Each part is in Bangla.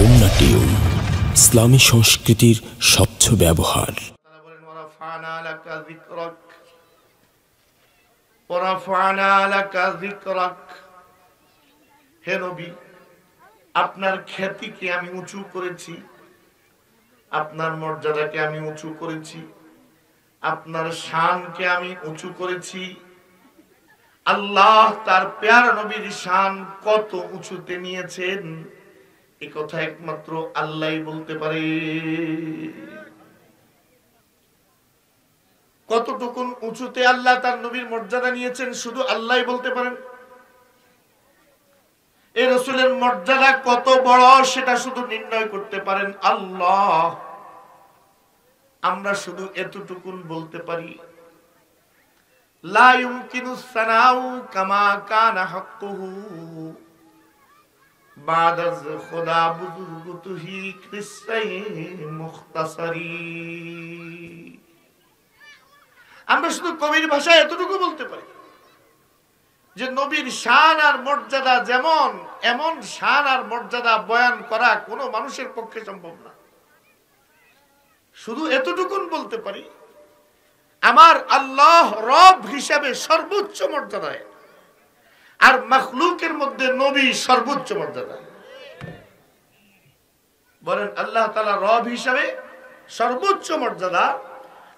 খুলনা টিউন, ইসলামী সংস্কৃতির স্বচ্ছ ব্যবহার। হে নবী, আপনার খ্যাতিকে আমি উঁচু করেছি, আপনার মর্যাদাকে আমি উঁচু করেছি, আপনার শানকে আমি উঁচু করেছি। আল্লাহ তার প্যারা নবীর শান কত উঁচুতে নিয়েছেন এ কথা একমাত্র আল্লাহই বলতে পারে। কতটুকুন উঁচুতে আল্লাহ তার নবীর মর্যাদা নিয়েছেন শুধু আল্লাহই বলতে পারেন। এই রাসূলের মর্যাদা কত বড় সেটা শুধু নির্ণয় করতে পারেন আল্লাহ। আমরা শুধু এতটুকুন বলতে পারি, লা ইউমকিনু সানাউ কামা কানা হাক্কুহু বাদা খুদা বুজুরগুতুহি কিসাই মুখতাসারি। আমরা শুধু কবির ভাষায় এতটুকু বলতে পারি যে নবীর শান আর মর্যাদা যেমন, এমন শান আর মর্যাদা বয়ান করা কোনো মানুষের পক্ষে সম্ভব না। শুধু এতটুকুন বলতে পারি, আমার আল্লাহ রব হিসাবে সর্বোচ্চ মর্যাদায়, আর মাখলুকের মধ্যে নবী সর্বোচ্চ মর্যাদা। বলেন আল্লাহ তাআলা রব হিসাবে সর্বোচ্চ মর্যাদা,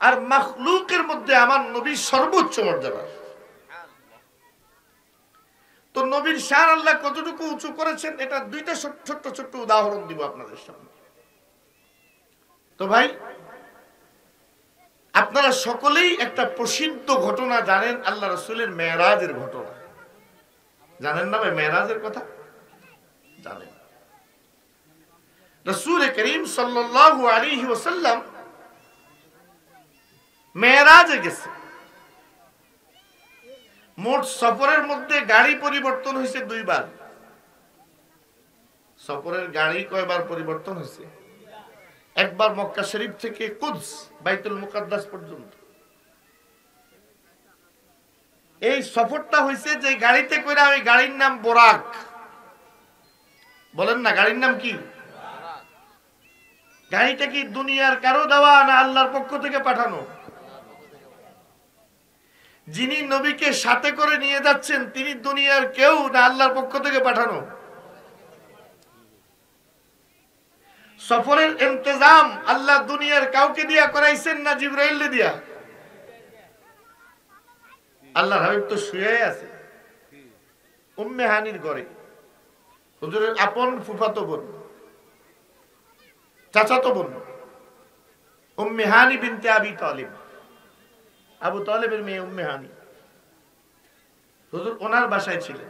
আর মাখলুকের মধ্যে আমার নবী সর্বোচ্চ মর্যাদা। তো নবীর শান আল্লাহ কতটুকু উঁচু করেছেন এটা দুইটা ছোট্ট ছোট্ট উদাহরণ দিব আপনাদের সামনে। তো ভাই, আপনারা সকলেই একটা প্রসিদ্ধ ঘটনা জানেন, আল্লাহ রাসূলের মেরাজের ঘটনা জানেন না ভাই? মেরাজের কথা জানেন? রাসূল করিম সাল্লাল্লাহু আলাইহি ওয়াসাল্লাম মেরাজে গেছে। মোট সফরের মধ্যে গাড়ি পরিবর্তন হয়েছে দুইবার। সফরের গাড়ি কয়বার পরিবর্তন হয়েছে? একবার মক্কা শরীফ থেকে কুদস বাইতুল মুকাদ্দাস পর্যন্ত। এই সফরটা হয়েছে যে গাড়িতে করে, ওই গাড়ির নাম বোরাক। বলেন না, গাড়ির নাম কি? গাড়িটা কি দুনিয়ার কারো দেওয়া না আল্লাহর পক্ষ থেকে পাঠানো? যিনি নবীকে সাথে করে নিয়ে যাচ্ছেন তিনি দুনিয়ার কেউ না আল্লাহর পক্ষ থেকে পাঠানো? সফরের ইন্তজাম আল্লাহ দুনিয়ার কাউকে দিয়া করাইছেন না জিবরাইল দিয়া? আল্লাহর হাবিব তো শুয়ে আছে উম্মে হানির ঘরে, হুজুরের আপন ফুফাতো বোন, চাচাতো বোন উম্মে হানি বিনতে আবি তালিব, আবু তালেবের মেয়ে উম্মে হানি। হুজুর ওনার বাসায় ছিলেন,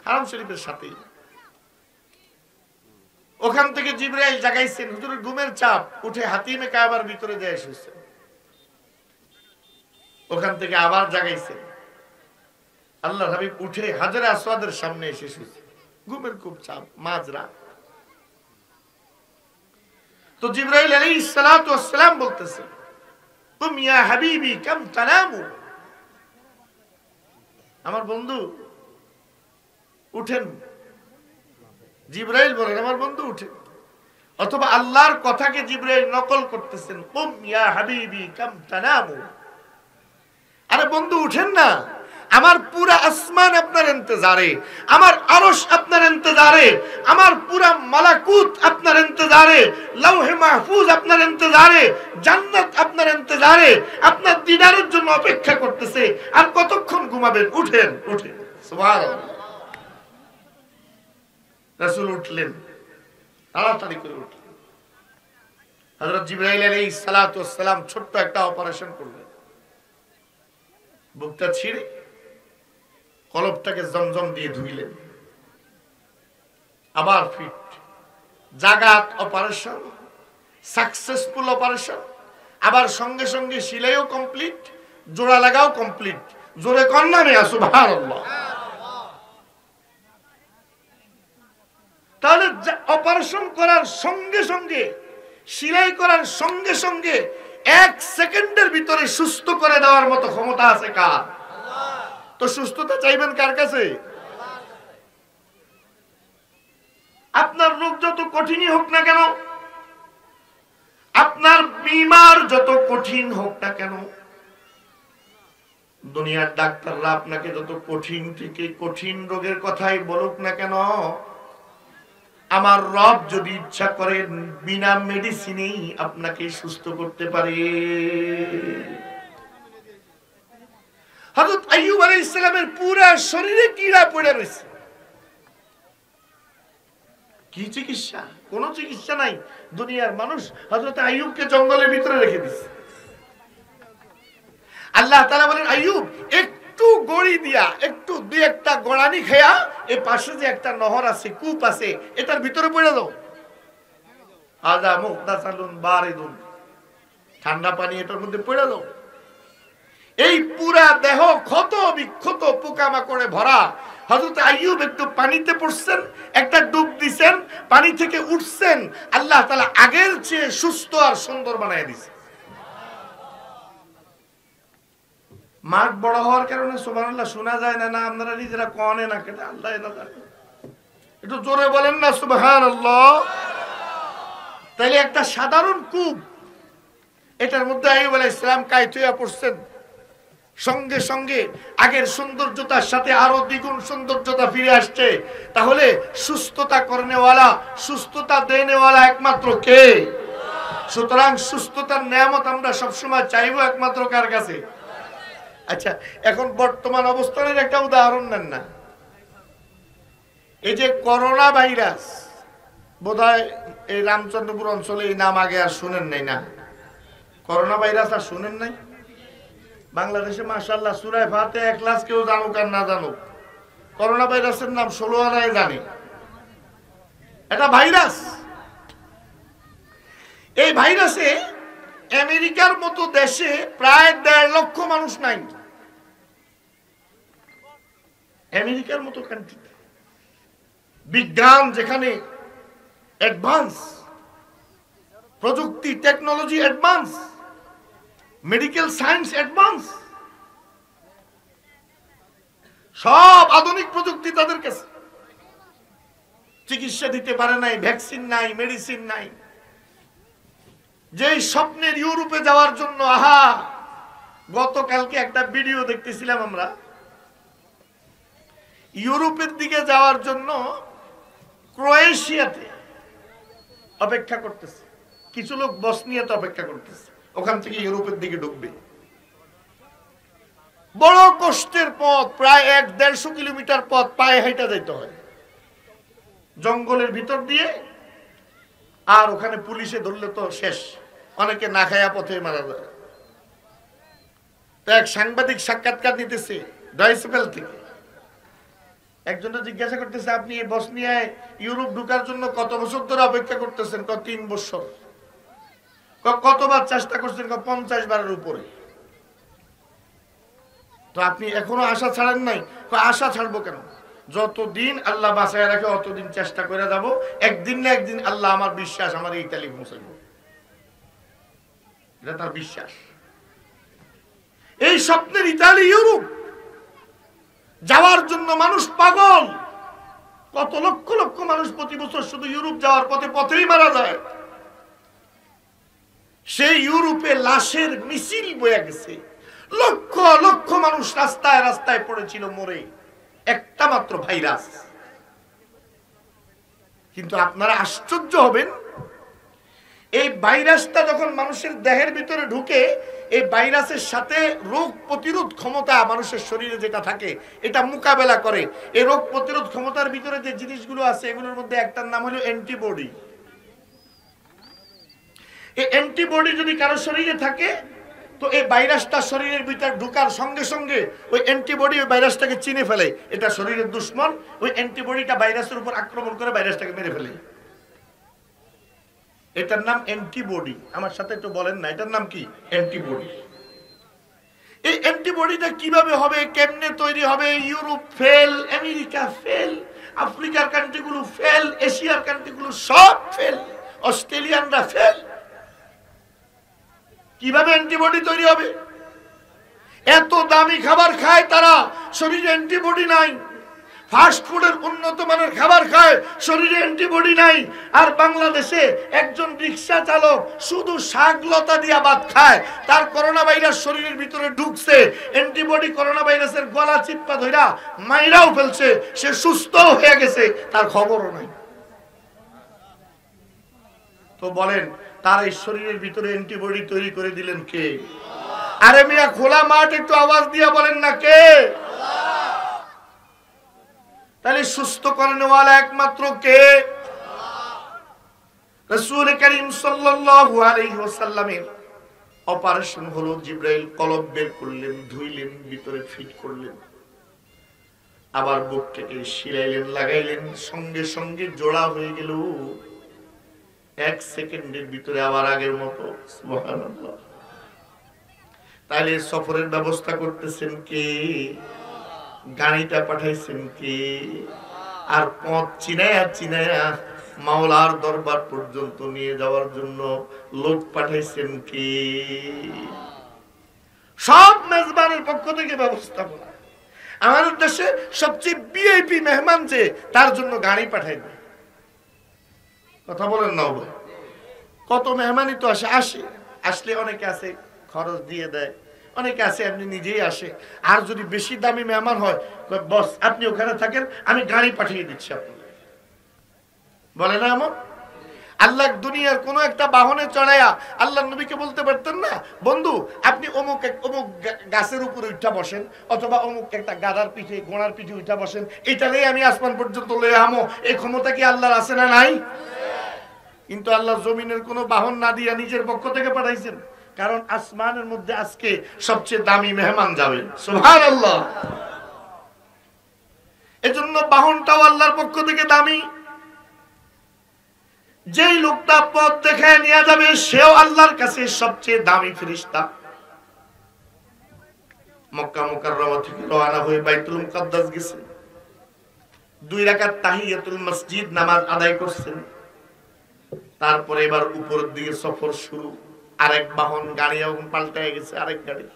হারাম শরীফের সাথেই। ওখান থেকে জিবরাইল জাগাইছেন, হুজুরের ঘুমের চাপ, উঠে হাতিমে কাবার ভিতরে যায় এসেছেন। ওখান থেকে আবার জাগাইছেন, আল্লাহ হাবিব উঠে হাজরে আসওয়াদের সামনে এসে শুয়েছে, ঘুমের খুব চাপ, মাঝরাত। তো জিবরাইল আলাইহিস সালাতু ওয়াস সালাম বলতেছে, কুম ইয়া হাবিবি কাম তানামু, আমার বন্ধু উঠেন। জিবরাইল বলেন, আমার বন্ধু উঠেন। অথবা আল্লাহর কথাকে জিবরাইল নকল করতেছেন, কুম ইয়া হাবিবি কাম তানামু, আরে বন্ধু উঠেন না, আমার পুরা আসমান আপনার ইন্তজারে, আমার আরশ আপনার ইন্তজারে, আমার পুরা মালাকুত আপনার ইন্তজারে, লৌহে মাহফুজ আপনার ইন্তজারে, জান্নাত আপনার ইন্তজারে, আপনার দিদারের জন্য অপেক্ষা করতেছে। আর কতক্ষণ ঘুমাবেন? উঠেন, উঠেন। সুবহানাল্লাহ। রাসূল উঠলেন, তাড়াতাড়ি করে উঠলেন। হযরত জিবরাইল আলাইহিস সালাতু ওয়াস সালাম ছোট্ট একটা অপারেশন করলেন। বুকটা ছিঁড়ে কলবটাকে জমজম দিয়ে ধুইলেন, আবার ফিট। জাগাত অপারেশন, সাকসেসফুল অপারেশন। আবার সঙ্গে সঙ্গে সিলাইও কমপ্লিট, জোড়া লাগাও কমপ্লিট। জোরে কন্যা নেয়া সুবহানাল্লাহ। তাহলে অপারেশন করার সঙ্গে সঙ্গে, সিলাই করার সঙ্গে সঙ্গে 1 সেকেন্ডের ভিতরে সুস্থ করে দেওয়ার মতো ক্ষমতা আছে কার? তো সুস্থতা চাইবেন কার কাছে? আপনার রোগ যত কঠিনই হোক না কেন, আপনার বিমার যত কঠিন হোক না কেন, দুনিয়ার ডাক্তাররা আপনাকে যত কঠিন থেকে কঠিন রোগের কথাই বলুক না কেন, আমার রব যদি ইচ্ছা করেন বিনা মেডিসিনেই আপনাকে সুস্থ করতে পারে। হযরত আইয়ুব আলাইহিস সালামের পুরা শরীরে কীড়া পড়ে রয়েছে, কি চিকিৎসা? কোন চিকিৎসা নাই। দুনিয়ার মানুষ হযরত আইয়ুবকে জঙ্গলের ভিতরে রেখে দিয়েছে। আল্লাহ তাআলা বলেন, আইয়ুব একটু গড়ি দিয়া, একটু দুই একটা গোড়ানি খেয়া এই পাশে যে একটা নহর আছে, কূপ আছে, এটার ভিতরে পড়ে দাও। আযা মুগতাসালুন বারিদুন, ঠান্ডা পানি এটার মধ্যে পড়ে দাও। এই পুরা দেহ ক্ষত বিক্ষত পোকামাকড়ে ভরা। হযরত আইয়ুব একটু পানিতে পড়ছেন, একটা ডুব দিছেন, পানি থেকে উঠছেন, আল্লাহ তাআলা আগের চেয়ে সুস্থ আর সুন্দর বানায় দিয়েছে। মাঠ বড় হওয়ার কারণে সুবহানাল্লাহ শোনা যায় না, না আপনারা নিজেরা কনে না কেটে আল্লাহ না জানে। একটু জোরে বলেন না সুবহানাল্লাহ। তাইলে একটা সাধারণ কূপ, এটার মধ্যে আইয়ুব আলাইহিস সালাম কায়তুয়া পড়ছেন, সঙ্গে সঙ্গে আগের সৌন্দর্যতার সাথে আরো দ্বিগুণ সৌন্দর্যতা ফিরে আসছে। তাহলে সুস্থতা করনেওয়ালা, সুস্থতা দেনেওয়ালা একমাত্র কে? সুতরাং সুস্থতার নিয়ামত আমরা সবসময় চাইবো একমাত্র কার কাছে? আচ্ছা, এখন বর্তমান অবস্থানের একটা উদাহরণ নেন না। এই যে করোনা ভাইরাস, বোধহয় এই রামচন্দ্রপুর অঞ্চলে এই নাম আগে আর শুনেন নাই না? করোনা ভাইরাস আর শুনেন নাই? বাংলাদেশে মাশাআল্লাহ সূরা ফাতিহা এক ক্লাস কেউ জানুক আর না জানুক, করোনা ভাইরাসের নাম 16 আনায় জানে। এটা ভাইরাস। এই ভাইরাসে আমেরিকার মতো দেশে প্রায় 1.5 লক্ষ মানুষ নাই। আমেরিকার মতো কান্ট্রিতে বিজ্ঞান যেখানে অ্যাডভান্স, প্রযুক্তি technology advance, medical science advance, সব আধুনিক প্রযুক্তি তাদের কাছে, চিকিৎসা দিতে পারে নাই, ভ্যাকসিন নাই, মেডিসিন নাই। যে স্বপ্নের ইউরোপে যাওয়ার জন্য, আহা গতকালকে একটা ভিডিও দেখতেছিলাম আমরা, ইউরোপের দিকে যাওয়ার জন্য ক্রোয়েশিয়াতে অপেক্ষা করতেছে, কিছু লোক বসনিয়াতে অপেক্ষা করতেছে, ওখান থেকে ইউরোপের দিকে ঢুকবে। বড় কষ্টের পথ, প্রায় 1-150 কিলোমিটার পথ পায়ে হেঁটে যেতে হয় জঙ্গলের ভিতর দিয়ে। আর ওখানে পুলিশে ধরলে তো শেষ, অনেকে না খায়া পথে মারা যায়। তো এক সাংবাদিক সাক্ষাৎকার নিতেছে ডয়েচেভেল থেকে, একজনটা জিজ্ঞাসা করতেছে, আপনি এই বসনিয়ায় ইউরোপ ঢুকার জন্য কত বছর ধরে অপেক্ষা করতেছেন? 3 বছর। কতবার চেষ্টা করছেন? 50 বারের উপরে। তো আপনি এখনো আশা ছাড়েন নাই? আশা ছাড়বো কেন? যতদিন আল্লাহ বাঁচায় রাখে অতদিন চেষ্টা করে যাব, একদিন না একদিন আল্লাহ, আমার বিশ্বাস, আমার ইতালি পৌঁছাইব, এটা তার বিশ্বাস। এই স্বপ্নের ইতালি, ইউরোপ যাওয়ার জন্য মানুষ পাগল। কত লক্ষ লক্ষ মানুষ প্রতি বছর শুধু ইউরোপ যাওয়ার পথেই মারা যায়। সেই ইউরোপে লাশের মিছিল বয়ে গেছে, লক্ষ লক্ষ মানুষ রাস্তায় রাস্তায় পড়েছিল মরে, একটা মাত্র ভাইরাস। কিন্তু আপনারা আশ্চর্য হবেন, এই ভাইরাসটা যখন মানুষের দেহের ভিতরে ঢুকে, এই ভাইরাসের সাথে রোগ প্রতিরোধ ক্ষমতা মানুষের শরীরে যেটা থাকে এটা মোকাবেলা করে। এই রোগ প্রতিরোধ ক্ষমতার ভিতরে যে জিনিসগুলো আছে এগুলোর মধ্যে একটার নাম হলো অ্যান্টিবডি। এই অ্যান্টিবডি যদি কারো শরীরে থাকে, তো এই ভাইরাসটা শরীরের ভিতর ঢোকার সঙ্গে সঙ্গে ওই অ্যান্টিবডি ওই ভাইরাসটাকে চিনে ফেলে, এটা শরীরের দুশ্মন। ওই অ্যান্টিবডিটা ভাইরাসের উপর আক্রমণ করে ভাইরাসটাকে মেরে ফেলে। এটার নাম অ্যান্টিবডি। আমার সাথে একটু বলেন না, এটার নাম কি? অ্যান্টিবডি। এই অ্যান্টিবডিটা কিভাবে হবে, কেমনে তৈরি হবে? ইউরোপ ফেল, আমেরিকা ফেল, আফ্রিকার কান্ট্রিগুলো ফেল, এশিয়ার কান্ট্রিগুলো সব ফেল, অস্ট্রেলিয়ানরা ফেল। কিভাবে অ্যান্টিবডি তৈরি হবে? এত দামি খাবার খায় তারা, শরীরে অ্যান্টিবডি নাই। ফাস্ট ফুডের উন্নত মানের খাবার খায়, শরীরে অ্যান্টিবডি নাই। আর বাংলাদেশে একজন রিক্সা চালক শুধু শাকলতা দিয়া ভাত খায়, তার করোনা ভাইরাস শরীরের ভিতরে ঢুকছে, অ্যান্টিবডি করোনা ভাইরাসের গলা চিপ্পা ধইরা মাইরাও ফেলছে, সে সুস্থ হয়ে গেছে, তার খবরও নাই। তো বলেন, তার এই শরীরের ভিতরে অ্যান্টিবডি তৈরি করে দিলেন কে? আরে মিয়া, খোলা মাঠ, একটু আওয়াজ দিয়া বলেন না কে? তাহলে সুস্থ করেনওয়ালা একমাত্র কে? রাসূল করিম সাল্লাল্লাহু আলাইহি ওয়াসাল্লামের অপারেশন হলো, জিবরাইল কলব বের করলেন, ধুইলেন, ভিতরে ফিট করলেন, আবার বুক থেকে শিলাইলেন, লাগাইলেন, সঙ্গে সঙ্গে জোড়া হয়ে গেল। 1 সেকেন্ডের ভিতরে আবার আগের মতো। সুবহানাল্লাহ। তাহলে সফরের ব্যবস্থা করতেছেন কে? গাড়িটা পাঠাইছেন কে? আর পথ চিনায়া চিনায়া মাওলার দরবার পর্যন্ত নিয়ে যাওয়ার জন্য লোক পাঠাইছেন কে? সব মেজবানের পক্ষ থেকে ব্যবস্থাপনা। আমাদের দেশে সবচেয়ে ভিআইপি মেহমান যে, তার জন্য গাড়ি পাঠাইবে। কথা বলেন না ভাই? কত মেহমানই তো আসলে অনেকে আছে খরচ দিয়ে দেয়, অনেকে আছে আপনি নিজেই আসে। আর যদি বেশি দামি মেহমান হয়, বস আপনি ওখানে থাকেন, আমি গাড়ি পাঠিয়ে দিচ্ছি আপনাকে, বলে না এমন? আল্লাহ দুনিয়ার কোন একটা বাহনে চড়াইয়া আল্লাহ নবীকে বলতে পারতেন না, বন্ধু আপনি অমুক গাছের উপরে উঠা বসেন, অথবা অমুক একটা গাধার পিঠে, ঘোড়ার পিঠে উঠা বসেন, এটাকেই আমি আসমান পর্যন্ত লয়ে আমো। এই ক্ষমতা কি আল্লাহর আছে না নাই? কিন্তু আল্লাহ জমিনের কোন বাহন না দিয়া নিজের পক্ষ থেকে পাঠাইছেন, কারণ আসমানের মধ্যে আজকে সবচেয়ে দামি মেহমান যাবে। সুবহানাল্লাহ। এজন্য বাহনটাও আল্লাহর পক্ষ থেকে দামি। যেই লোকটা পথ দেখায় নিয়ে যাবে, সেও আল্লাহর কাছে সবচেয়ে দামি ফেরেশতা। মক্কা মুকাররমা থেকে রওনা হয়ে বাইতুল মুকাদ্দাস গেছেন, 2 রাকাত তাহিয়াতুল মসজিদ নামাজ আদায় করছেন। তারপরে এবার উপরের দিকে সফর শুরু। আরেক বাহন, গাড়ি এখন পাল্টায় গেছে, আরেক গাড়ি।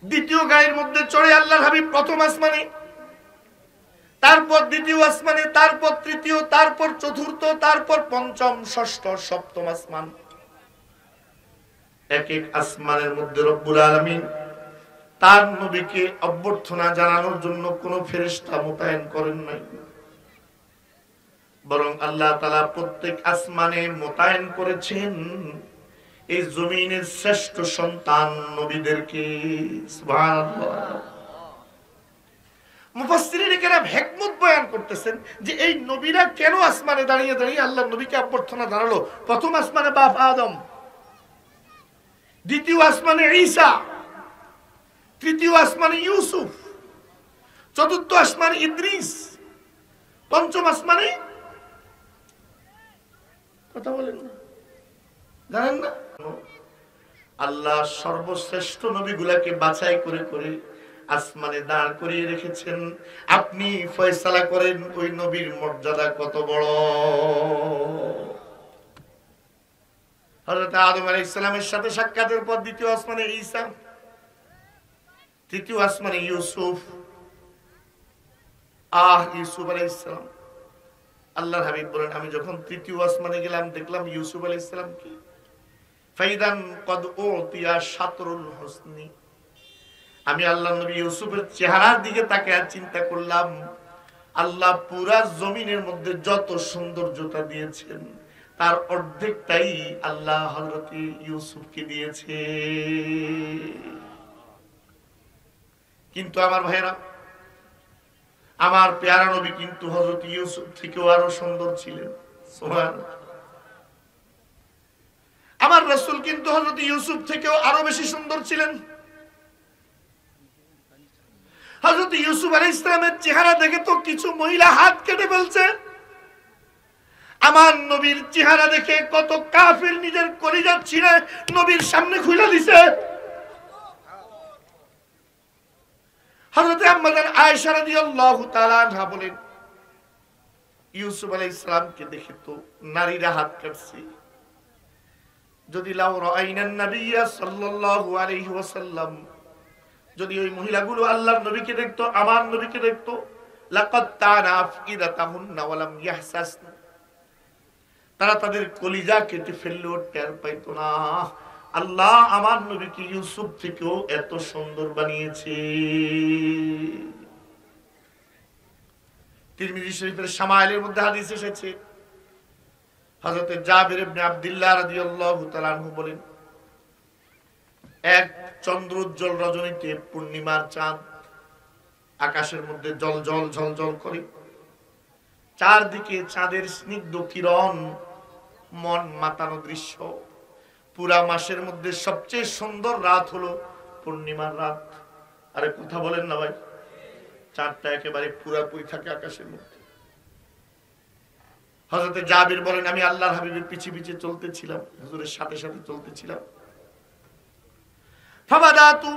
দ্বিতীয় গাড়ির মধ্যে চড়ে আল্লাহর হাবিব প্রথম আসমানে, তারপর দ্বিতীয় আসমানে, তারপর তৃতীয়, তারপর চতুর্থ, তারপর পঞ্চম, ষষ্ঠ, সপ্তম আসমান। এক এক আসমানের মধ্যে রব্বুল আলামিন তার নবীকে অভ্যর্থনা জানানোর জন্য কোন ফেরেশতা মোতায়েন করেন নাই, বরং আল্লাহ তাআলা প্রত্যেক আসমানে মোতায়েন করেছেন এই জমিনের শ্রেষ্ঠ সন্তান নবীদেরকে। সুবহানাল্লাহ। মুফাসসিরিনে কেরাম হিকমত বয়ান করতেছেন যে এই নবীরা কেন আসমানে দাঁড়িয়ে দাঁড়িয়ে আল্লাহর নবীকে অভ্যর্থনা জানালো। প্রথম আসমানে বাপ আদম, দ্বিতীয় আসমানে ঈসা, তৃতীয় আসমানে ইউসুফ, চতুর্থ আসমানে ইদ্রিস, পঞ্চম আসমানে, কথা বলেন না, জানেন না? আল্লাহ সর্বশ্রেষ্ঠ নবীগুলাকে বাছাই করে করে আসমানে দাঁড় করিয়ে রেখেছেন। আপনি ফয়সালা করেন ওই নবীর মর্যাদা কত বড়। হযরত আদম আলাইহিস সালামের সাথে সাক্ষাতের পর দ্বিতীয় আসমানে ঈসা, তৃতীয় আসমানে ইউসুফ। ইউসুফ আলাইহিস সালাম, আল্লাহর হাবিব বলেন, আমি যখন তৃতীয় আসমানে গেলাম দেখলাম ইউসুফ আলাইহিস সালাম কি ফাইদান কদ উতিয়া শাতরুল হুসনি। আমি আল্লাহ নবী ইউসুফের চেহারার দিকে তাকিয়ে চিন্তা করলাম, আল্লাহ পুরা জমিনের মধ্যে যত সৌন্দর্যতা দিয়েছেন তার অর্ধেকটাই আল্লাহ হযরত ইউসুফকে দিয়েছে। কিন্তু আমার ভাইরা, আমার পেয়ারা নবী কিন্তু হযরত ইউসুফ থেকেও আরো সুন্দর ছিলেন। সুবহানাল্লাহ। আমার রাসূল কিন্তু হযরত ইউসুফ থেকেও আরো বেশি সুন্দর ছিলেন। হযরত ইউসুফ আলাইহিস সালামের চেহারা দেখে তো কিছু মহিলা হাত কেটে ফেলছে। আমার নবীর চেহারা দেখে কত কাফির নিজের কলিজা ছিঁড়ে নবীর সামনে খুলে দিছে। হযরত আম্মা জান আয়েশা রাদিয়াল্লাহু তাআলা আনহা বলেন, ইউসুফ আলাইহিস সালামকে দেখে তো নারীরা হাত কাটছে। যদি লাউ রাআইনান নাবিয়্যা সাল্লাল্লাহু আলাইহি ওয়াসাল্লাম যদি ওই মহিলাগুলো আল্লাহর নবীকে দেখতো, আমার নবীকে দেখতো, লাকাদ তানা আফইদাতাহুন্না ওয়া লাম ইয়াহসাসনা, তারা তাদের কলিজা কেটে ফেললেও টের পাইতো না। আল্লাহ আমার নবীকে ইউসুফ থেকেও এত সুন্দর বানিয়েছে। তিরমিজি শরীফের শামাইলের মধ্যে হাদিস এসেছে, হযরত জাবির ইবনে আব্দুল্লাহ রাদিয়াল্লাহু তাআলা আনহু বলেন, এক চন্দ্রোজ্জ্বল রজনীতে পূর্ণিমার চাঁদ আকাশের মধ্যে জ্বলজ্বল ঝলঝল করে, চারদিকে চাঁদের স্নিগ্ধ কিরণ, মন মাতানো দৃশ্য। পুরা মাসের মধ্যে সবচেয়ে সুন্দর রাত হলো পূর্ণিমার রাত। আরে কথা বলেন না ভাই, চাঁদটা একেবারে পুরাপুরি থাকে আকাশের মধ্যে। হযরত জাবির বলেন, আমি আল্লাহর হাবিবের পিছে পিছে চলতেছিলাম, হুজুরের সাথে সাথে চলতেছিলাম। ফাবাদাতু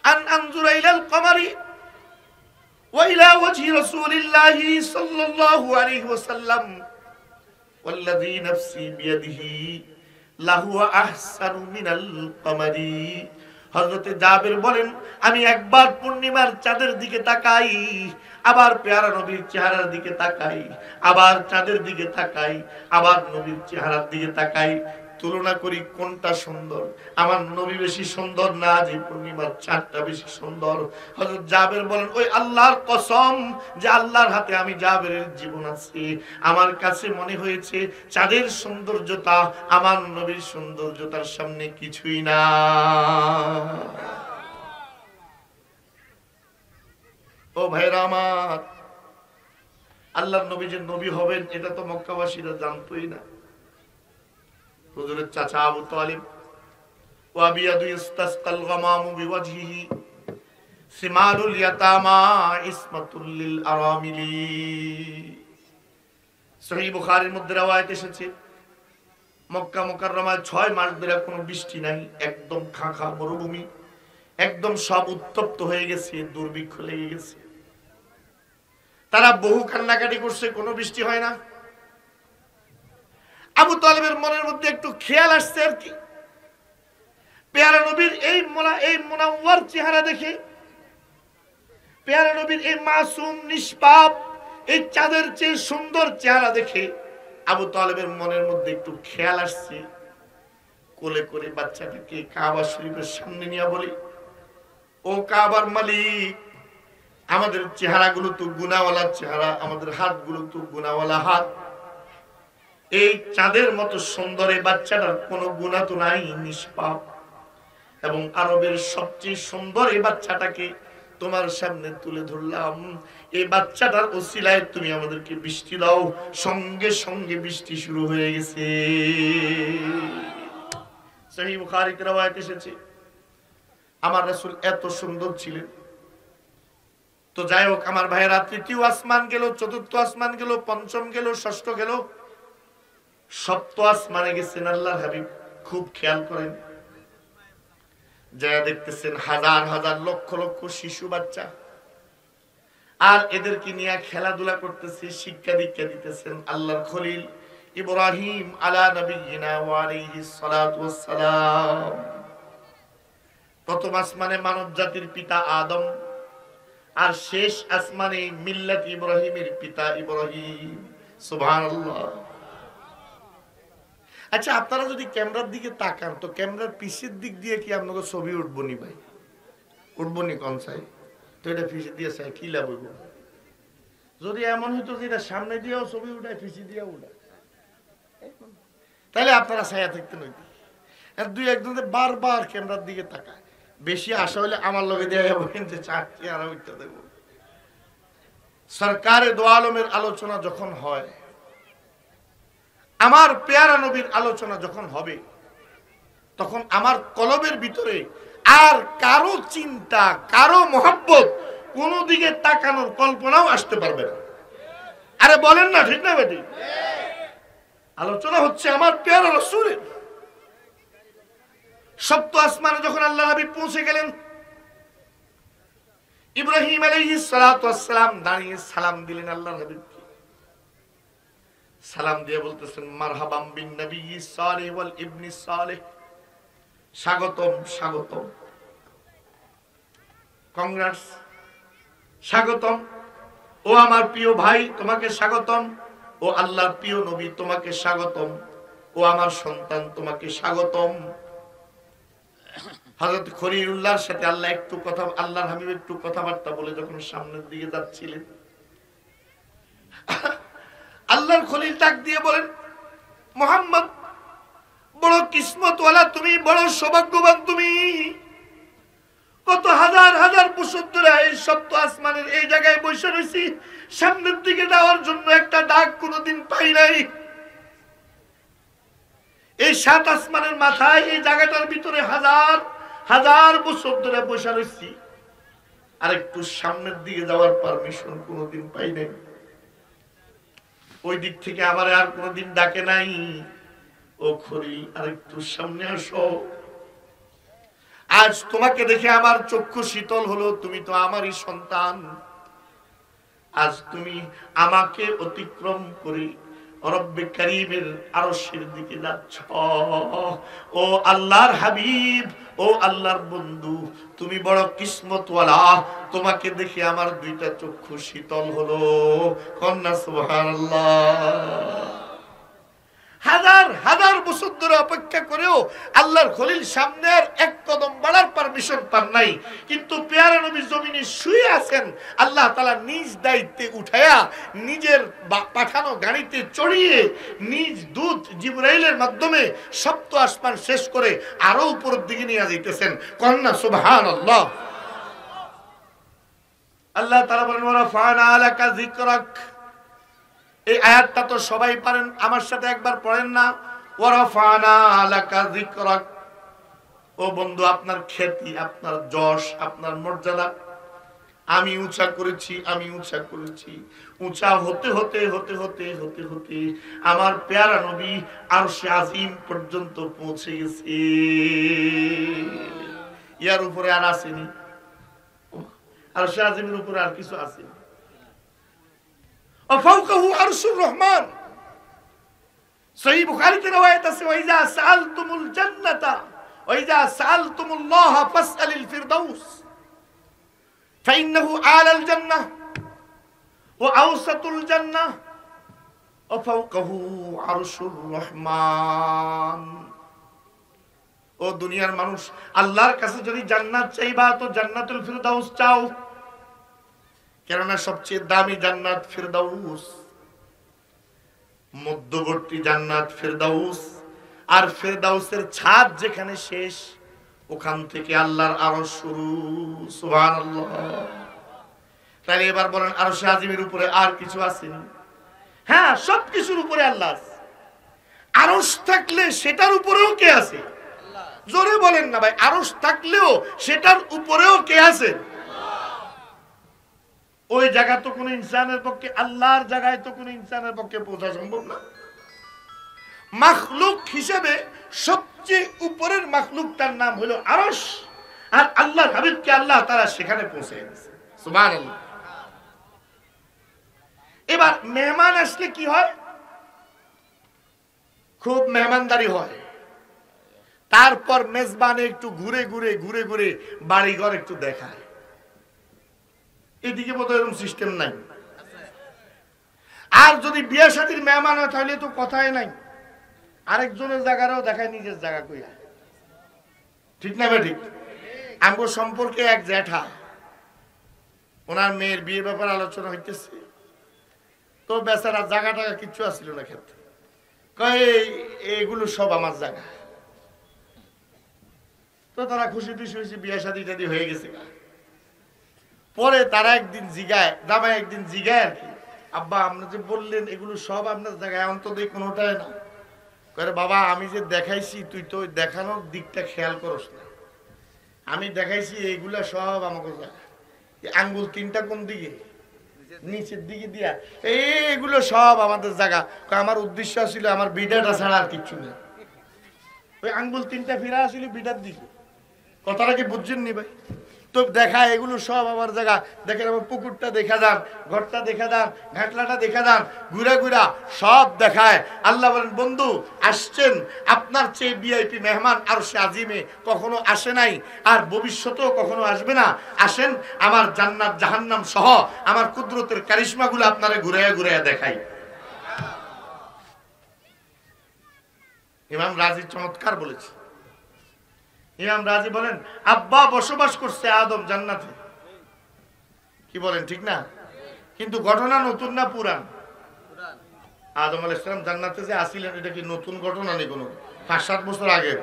আন আনজুরা ইলাল কমারি ওয়া ইলা ওয়াজহি রাসূলিল্লাহি সাল্লাল্লাহু আলাইহি ওয়াসাল্লাম ওয়াল্লাযী নাফসি বিয়াদিহি লাহু আহসানু মিনাল কমারি। হযরত জাবির বলেন, আমি একবার পূর্ণিমার চাঁদের দিকে তাকাই, আবার পেয়ারা নবীর চেহারার দিকে তাকাই, আবার চাঁদের দিকে তাকাই, আবার নবীর চেহারার দিকে তাকাই, তুলনা করি কোনটা সুন্দর। আমার নবী বেশি সুন্দর না, যে পূর্ণিমার চাঁদটা বেশি সুন্দর। হযরত জাবের বলেন, ওই আল্লাহর কসম, যে আল্লাহর হাতে আমি জাবেরের জীবন আছে, আমার কাছে মনে হয়েছে চাঁদের সৌন্দর্যতা আমার নবীর সৌন্দর্যতার সামনে কিছুই না। ও ভাইরা আমার, আল্লাহর নবী যে নবী হবেন এটা তো মক্কাবাসীরা জানতোই না। হুজুরের চাচা আবু তালিব, ওয়া বিয়াদু ইস্তাসকাল গামামু বিওয়াজহিহি সিমারুল ইয়াতামা ইসমাতুল লিল আরামিলি। সহিহ বুখারীর মধ্যে রওয়ায়াত এসেছে, মক্কা মুকাররমায় 6 মাস ধরে কোনো বৃষ্টি নাই, একদম খাঁখা মরুভূমি, একদম সব উত্তপ্ত হয়ে গেছে, দুর্ভিক্ষ লেগে গেছে। তারা বহু কান্নাকাটি করছে, কোনো বৃষ্টি হয় না। আবু তালেবের মনের মধ্যে একটু খেয়াল আসছে আর কি, পেয়ারা নবীর এই মুনাওয়ার চেহারা দেখে, পেয়ারা নবীর এই মাসুম নিষ্পাপ এই চাঁদের চেয়ে সুন্দর চেহারা দেখে আবু তালেবের মনের মধ্যে একটু খেয়াল আসছে। কোলে করে বাচ্চাটাকে কাবা শরীফের সামনে নিয়ে বলি, ও কাবার মালিক, আমাদের চেহারাগুলো তো গুনাহওয়ালা চেহারা, আমাদের হাতগুলো তো গুনাহওয়ালা হাত, এই চাঁদের মতো সুন্দর এই বাচ্চাটার কোনো গুনাহ তো নাই, নিষ্পাপ, এবং আরবের সবচেয়ে সুন্দর এই বাচ্চাটাকে তোমার সামনে তুলে ধরলাম, এই বাচ্চাটার ওসিলায় তুমি আমাদেরকে বৃষ্টি দাও। সঙ্গে সঙ্গে বৃষ্টি শুরু হয়ে গেছে। সহিহ বুখারীতে রওয়ায়াত এসেছে, আমার রাসূল এত সুন্দর ছিলেন। তো যাই হোক আমার ভাইয়েরা, তৃতীয় আসমান গেল, চতুর্থ আসমান গেল, পঞ্চম গেল, ষষ্ঠ গেল, সপ্ত আসমানে গেছেন আল্লাহর হাবিব। খুব খেয়াল করেন, যা দেখতেছেন হাজার হাজার লক্ষ লক্ষ শিশু বাচ্চা, আর এদেরকে নিয়ে খেলাধুলা করতেছে, শিক্ষা দীক্ষা দিতেছেন আল্লাহর খলিল ইব্রাহিম আলা নবিয়িনা ওয়া আলাইহিস সালাতু ওয়াস সালাম। প্রথম আসমানে মানব জাতির পিতা আদম, আর শেষ আসমানে মিল্লাত ইব্রাহিমের পিতা ইব্রাহিম। সুবহানাল্লাহ। আচ্ছা, আপনারা যদি ক্যামেরার দিকে তাকান তো ক্যামেরার পিছের দিক দিয়ে কি আপনাকে ছবি উঠবো নি ভাই? উঠবো নি কোন সাইড? তো এটা পিছিয়ে দিয়ে চাই কি লাভ হইব? যদি এমন হইতো যে এটা সামনে দিয়েও ছবি উঠায়, পিছিয়ে দিয়েও উঠায়, তাহলে আপনারা ছায়া থাকতেন। হইতে আর দুই একজন বারবার ক্যামেরার দিকে তাকায়, বেশি আশা হলে আমার লগে দিয়ে বলেন যে চাকরি আর উঠতে দেব। সরকারে দো আলমের আলোচনা যখন হয়, আমার পেয়ারা নবীর আলোচনা যখন হবে, তখন আমার কলবের ভিতরে আর কারো চিন্তা, কারো মহব্বত, কোন দিকে তাকানোর কল্পনাও আসতে পারবে না। আরে বলেন না, ঠিক না বেটি? আলোচনা হচ্ছে আমার পেয়ারা রাসূলের। সপ্ত আসমানে যখন আল্লাহ নবী পৌঁছে গেলেন, ইব্রাহিম আলাইহিস সালাতু ওয়াস সালাম দাঁড়িয়ে সালাম দিলেন আল্লাহর হাবিবকে। সালাম দিয়ে বলতেছেন, মারহাবাম বিন নবী সালেহ ওয়াল ইবনি সালেহ, স্বাগতম স্বাগতম। কংগ্রেস, স্বাগতম। ও আমার প্রিয় ভাই, তোমাকে স্বাগতম। ও আল্লাহর প্রিয় নবী, তোমাকে স্বাগতম। ও আমার সন্তান, তোমাকে স্বাগতম। হযরত খলিলুল্লাহর সাথে আল্লাহর হাবিব একটু কথাবার্তা বলে যখন সামনের দিকে যাচ্ছিলেন, আল্লাহর খলিল ডাক দিয়ে বলেন, মুহাম্মদ বড় কিসমতওয়ালা তুমি, বড় সৌভাগ্যবান তুমি। কত হাজার হাজার বছর ধরে এই সপ্ত আসমানের এই জায়গায় বসে রয়েছি, সামনের দিকে যাওয়ার জন্য একটা ডাক কোনোদিন পাই নাই। এই 7 আসমানের মাথায় এই জায়গাটার ভিতরে হাজার হাজার বছর ধরে বসে রয়েছি, আর একটু সামনের দিকে যাওয়ার পারমিশন কোনোদিন পাই নাই। ওই দিক থেকে আমার আর কোনোদিন ডাকে নাই, ও খলিল আর একটু সামনে আসো। আজ তোমাকে দেখে আমার চক্ষু শীতল হলো, তুমি তো আমারই সন্তান। আজ তুমি আমাকে অতিক্রম করে রব্বে কারীমের আরশের দিকে যাচ্ছ। ও আল্লাহর হাবিব, ও আল্লাহর বন্ধু, তুমি বড় কিসমতওয়ালা। তোমাকে দেখে আমার 2টা চক্ষু শীতল হলো। কন্যা সুবহানাল্লাহ। হাজার হাজার বছর ধরে অপেক্ষা করেও আল্লাহর খলিল সামনে আর 1 কদম বাড়ার পারমিশন পান নাই, কিন্তু পেয়ারা নবী জমিনে শুয়ে আছেন। আল্লাহ তাআলা নিজ দায়িত্বে উঠায়া নিজের পাঠানো গাড়িতে চড়িয়ে নিজ দূত জিবরাইলের মাধ্যমে সপ্ত আসমান শেষ করে আরো উপরের দিকে নিয়ে যাইতেছেন। কন্যা সুবহানাল্লাহ। আল্লাহ তাআলা বলেন, ওয়া রাফা'না লাকা যিকরাক। এই আয়াতটা তো সবাই পারেন, আমার সাথে একবার পড়েন না, ওয়া রাফা'না লাকা যিকরাক। ও বন্ধু, আপনার খ্যাতি, আপনার যশ, আপনার মর্যাদা আমি উঁচা করেছি, আমি উঁচা করেছি। উঁচা হতে হতে হতে হতে হতে হতে আমার পেয়ারা নবী আরশে আজিম পর্যন্ত পৌঁছে গেছে। ইয়ার উপরে আর আসেনি, আরশে আজিমের উপরে আর কিছু আসেনি। وفوقه عرش الرحمن। صحيح बुखारी की रवायत है, وإذا سألتم الجنة وإذا سألتم الله فاسأل الفردوس فإنه أعلى الجنة وأوسط الجنة وفوقه عرش الرحمن। ও দুনিয়ার মানুষ, আল্লাহর কাছে যদি জান্নাত চাইবা তো জান্নাতুল ফিরদাউস চাও, কেননা সবচেয়ে দামি জান্নাত ফিরদাউস, মধ্যবর্তী জান্নাত ফিরদাউস। আর ফিরদাউসের ছাদ যেখানে শেষ, ওখান থেকে আল্লাহর আরশ শুরু। সুবহানাল্লাহ। তাহলে এবার বলেন, আরশে আজিমের উপরে আর কিছু আছে? হ্যাঁ, সবকিছুর উপরে আল্লাহ আছে। আরশ থাকলে সেটার উপরেও কে আছে? জোরে বলেন না ভাই। আরশ থাকলেও সেটার উপরেও কে আছে? ওই জায়গা তো কোন ইনসানের পক্ষে, আল্লাহর জায়গায় তো কোন ইনসানের পক্ষে পৌঁছা সম্ভব না। মাখলুক হিসেবে সবচেয়ে উপরের মাখলুকটার নাম হলো আরশ, আর আল্লাহর হাবিবকে আল্লাহ তাআলা সেখানে পৌঁছে দিয়েছে। সুবহানাল্লাহ। এবার মেহমান আসলে কি হয়? খুব মেহমানদারি হয়। তারপর মেজবানে একটু ঘুরে ঘুরে ঘুরে ঘুরে বাড়ি ঘর একটু দেখায়। এদিকে বোধহয় এরকম সিস্টেম নাই। আর যদি বিয়ে শাদীর মেহমান হয় তাহলে তো কথাই নাই, আরেকজনের জায়গারও দেখায় নিজের জায়গা কইয়া। ঠিক না ঠিক? আমগো সম্পর্কে এক জ্যাঠা, ওনার মেয়ের বিয়ের ব্যাপারে আলোচনা হইতেছে, তো বেচারা জায়গা টাকা কিচ্ছু আসছিল না ক্ষেত্রে, কয় এগুলো সব আমার জায়গা। তো তারা খুশি টুশি হয়েছে, বিয়ে শাদী টাদি হয়ে গেছে। পরে তারা একদিন জিগায়, জামাই একদিন জিগায় আর কি, আব্বা আপনি যে বললেন এগুলো সব আপনার জায়গায়, অন্তত কোনোটাই না। করে বাবা, আমি যে দেখাইছি তুই তো দেখানোর দিকটা খেয়াল করস না। আমি দেখাইছি এইগুলা সব আমাকে জায়গা। আঙ্গুল 3টা কোন দিকে? নিচের দিকে দিয়া, এইগুলো সব আমাদের জায়গা। আমার উদ্দেশ্য ছিল আমার বিডাটা ছাড়া আর কিচ্ছু নেই। ওই আঙ্গুল 3টা ফিরা আসলে বিডার দিকে। কথাটা কি বুঝছেন নি ভাই? তো দেখায় এগুলো সব আমার জায়গা, দেখেন আমার পুকুরটা দেখা যান, ঘরটা দেখা যান, ঘাটলাটা দেখা যান, ঘুরা ঘুরা সব দেখায়। আল্লাহ বলেন বন্ধু আসছেন, আপনার চেয়ে ভিআইপি মেহমান আরশে আজিমে কখনো আসে নাই, আর ভবিষ্যতেও কখনো আসবে না। আসেন আমার জান্নাত জাহান্নাম সহ আমার কুদরতের কারিশমাগুলো আপনারে ঘুরাইয়া ঘুরাইয়া দেখাই। ইমাম রাজি চমৎকার বলেছে। ইমাম রাজি বলেন আব্বা বসবাস করছে আদম জান্নাতে, কি বলেন ঠিক না? কিন্তু ঘটনা নতুন না পুরান? আদম আলাইহিস সালাম জান্নাতে যে আসিলেন এটা কি নতুন ঘটনা নেই, কোনো 5-7 বছর আগে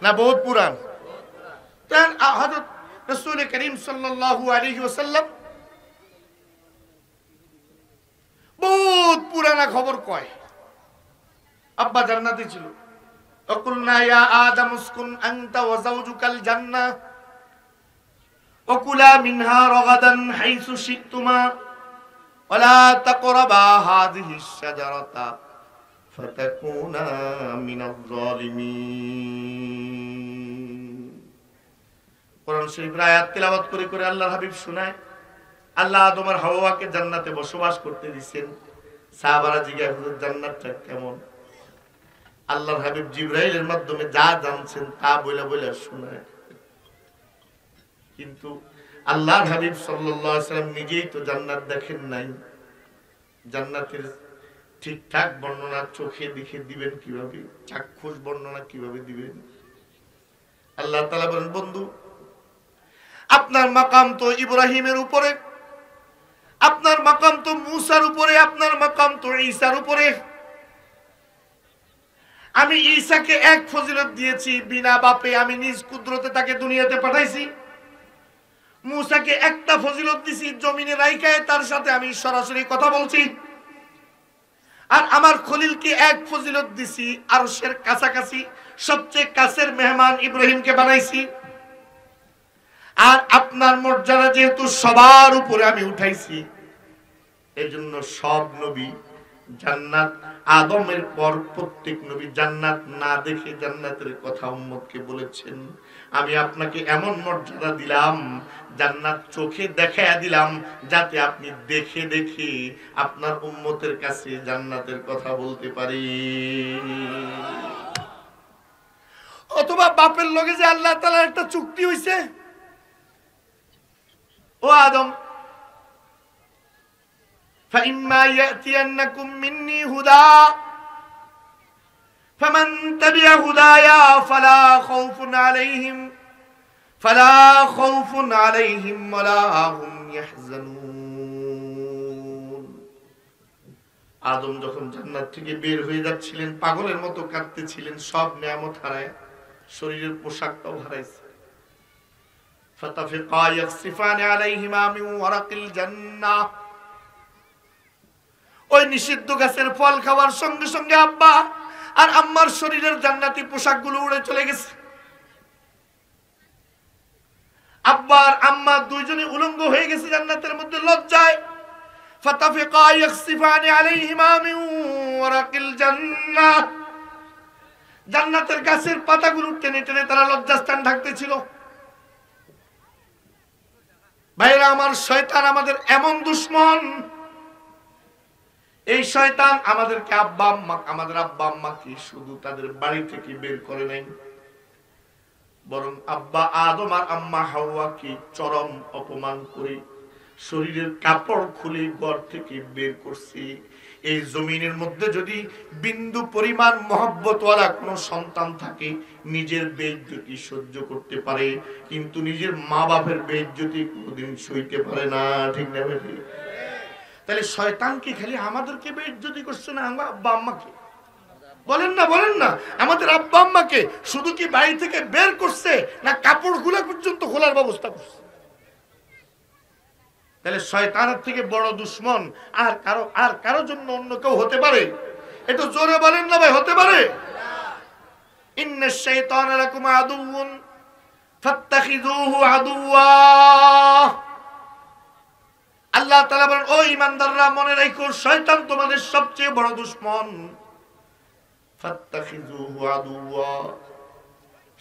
না, বহুত পুরান। তাই হযরত রাসূল করিম সাল্লাল্লাহু আলাইহি ওয়াসাল্লাম বহুত পুরানা খবর কয় আব্বা জান্নাতে ছিল। وقلنا يا آدم اسكن أنت وزوجك الجنة وكلا منها رغدا حيث شئتما ولا تقربا هذه الشجرة فتكونا من الظالمين। কোরআন শরীফের আয়াত তেলাওয়াত করে করে আল্লাহর হাবিব শোনায় আল্লাহ আদম আর হাওয়াকে জান্নাতে বসবাস করতে দিয়েছেন। সাহাবারা জিজ্ঞাসা করলেন জান্নাতটা কেমন? আল্লাহর হাবিব জিবরাইলের মাধ্যমে যা জানছেন তা বইলা বইলা শোনায়। কিন্তু আল্লাহর হাবিব সাল্লাল্লাহু আলাইহি ওয়াসাল্লাম নিজেই তো জান্নাত দেখেন নাই। জান্নাতের ঠিকঠাক বর্ণনা চোখে দেখে দিবেন কিভাবে? চাক্ষুষ বর্ণনা কিভাবে দিবেন? আল্লাহ তাআলা বলেন বন্ধু আপনার মাকাম তো ইব্রাহিমের উপরে, আপনার মাকাম তো মূসার উপরে, আপনার মাকাম তো ঈসার উপরে। আমি ঈসাকে এক ফজিলত দিয়েছি, বিনা বাপে আমি নিজ কুদরতে তাকে দুনিয়াতে পাঠাইছি। মূসাকে একটা ফজিলত দিছি, জমিনে রাইখায় তার সাথে আমি সরাসরি কথা বলছি। আর আমার খলিলকে এক ফজিলত দিছি, আরশের কাছাকাছি সবচেয়ে কাছের মেহমান ইব্রাহিমকে বানাইছি। আর আপনার মর্যাদা যেহেতু সবার উপরে আমি উঠাইছি, এজন্য সব নবী জান্নাত, আদমের পর প্রত্যেক নবী জান্নাত না দেখে জান্নাতের কথা উম্মতকে বলেছেন। আমি আপনাকে এমন মর্যাদা দিলাম, জান্নাত চোখে দেখায়া দিলাম, যাতে আপনি দেখে দেখে আপনার উম্মতের কাছে জান্নাতের কথা বলতে পারি। অথবা বাপের লগে যে আল্লাহ তাআলার একটা চুক্তি হইছে, ও আদম فإما يأتينكم مني هدى فمن تبع هدايا فلا خوف عليهم ولا هم يحزنون। আদম যখন জান্নাত থেকে বের হয়ে যাচ্ছিলেন পাগলের মতো কাঁদতেছিলেন, সব নিয়ামত হারায়, শরীরের পোশাকটাও হারাইছে। ফাতাফিকা ইয়াসিফানি আলাইহিমা মিন ওয়ারাকিল জান্নাহ, ওই নিষিদ্ধ গাছের ফল খাওয়ার সঙ্গে সঙ্গে আব্বা আর আম্মার শরীরের জান্নাতি পোশাকগুলো উড়ে চলে গেছে। আব্বা আর আম্মা দুইজনে উলঙ্গ হয়ে গেছে জান্নাতের মধ্যে লজ্জায়। ফাতাফিকা ইয়াসিফানি আলাইহিমা মিন ওয়ারাকিল জান্নাহ, জান্নাতের গাছের পাতাগুলো টেনে টেনে তারা লজ্জাস্থান ঢাকতেছিল। ভাইরা আমার, শয়তান আমাদের এমন দুশমন, এই শয়তান আমাদেরকে আমাদের আব্বা আম্মাকে শুধু তাদের বাড়ি থেকে বের করে নাই, বরং আব্বা আদম আর আম্মা হাওয়াকে চরম অপমান করে শরীরের কাপড় খুলে ঘর থেকে বের করছে। এই জমিনের মধ্যে যদি বিন্দু পরিমাণ মহব্বতওয়ালা কোনো সন্তান থাকে, নিজের বেইজ্জতি সহ্য করতে পারে, কিন্তু নিজের মা বাপের বেইজ্জতি কোনোদিন সইতে পারে না। ঠিক না ভাই? তাহলে শয়তান কি খালি আমাদেরকে বেইজ্জতি করছে না আব্বা আম্মাকে? বলেন না, বলেন না, আমাদের আব্বা আম্মাকে শুধু কি বাড়ি থেকে বের করছে, না কাপড় গুলা পর্যন্ত খোলার ব্যবস্থা করছে? তাহলে শয়তানের থেকে বড় দুশমন আর কারো জন্য অন্য কেউ হতে পারে? একটু জোরে বলেন না ভাই, হতে পারে? ইন্নাশ শাইতানা লাকুম আদুউন ফাত্তাখিযুহু আদুওয়া। আল্লাহ তাআলা বলেন, ও ঈমানদাররা মনে রাখো, শয়তান তোমাদের সবচেয়ে বড় দুশমন। ফাত্তাখিযুহু আদুওয়া,